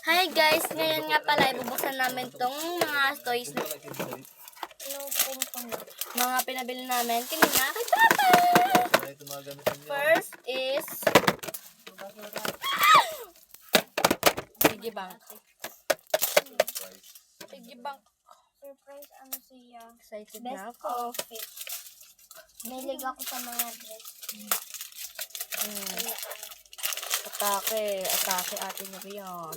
Hi guys, ngayon nga pala ibubuksan namin tong mga toys na mga pinabili namin kanina kay Papa. First is piggy bank. Piggy bank. Surprise ano siya. Excited Best na ako. outfit. Mahilig ako sa mga dress. Atake ate niya ba yan?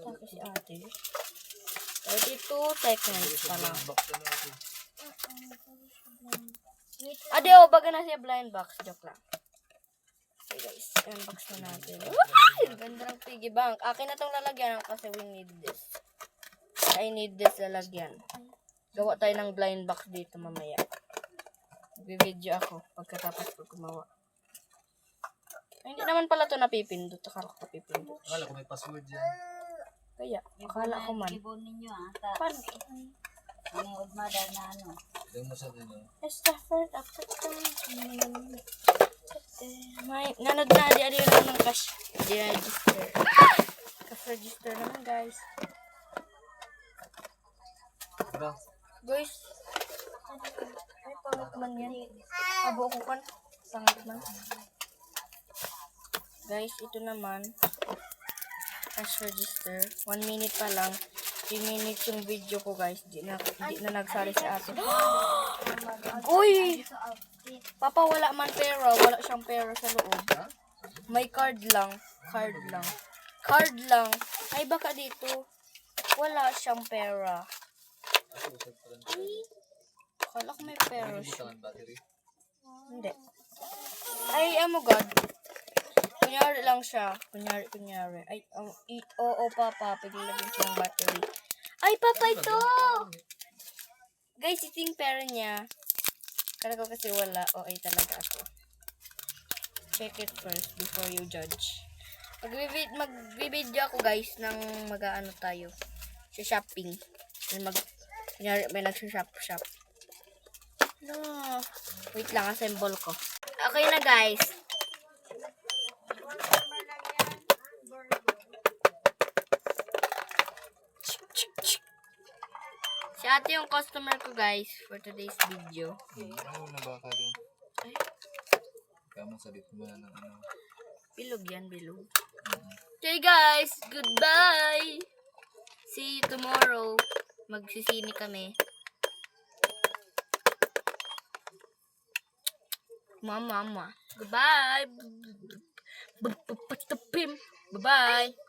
Atake si ate. 32 seconds pa lang. Ade, baga na siya blind box. Joke lang. Okay guys, unbox na natin. Ay, ganda ng piggy bank. Akin na tong lalagyan kasi we need this. I need this lalagyan. Gawa tayo ng blind box dito mamaya. Mag-video ako pagkatapos ko gumawa. Ay, hindi naman pala ito napipindot. Akala ko napipindot. Akala ko may password yan. Kaya, akala ko man. Ibon ninyo Paano? Ang udmada na ano. Ilang mo sa din. It's the first after time. May, nanod na, di lang ng cash. Di register. Cash register naman, guys. Tara. Guys, ay, pangit man yan. Abo ko kan. Pangit man. Guys, ito naman. Cash register. 1 minute pa lang. 3 minutes yung video ko, guys. Di na nagsali si ate. Uy! Papa, wala man pera. Wala siyang pera sa loob. May card lang. Card lang. Card lang. Ay, baka dito. Wala siyang pera. Akala ko may pera siya. Hindi. Ay, oh my God. Kunyari lang siya. Kunyari. Ay, oo, Papa. Paglalagyan siya ng battery. Ay, Papa, ito! Guys, ito yung pera niya. Kala ko kasi wala. O, ay talaga ako. Check it first before you judge. Mag-video ako, guys, ng mag-ano tayo. Sa shopping. Kunyari, may nag-shop. No. Wait lang, assemble ko. Okay na, guys. Si ate yung customer ko, guys, for today's video. Ano na ba ka din? Ay, Kaya salit mo na ng ano. bilog yan, bilog. Okay, guys. Goodbye. See you tomorrow. Magsisini kami. Mama. Goodbye. Bye-bye.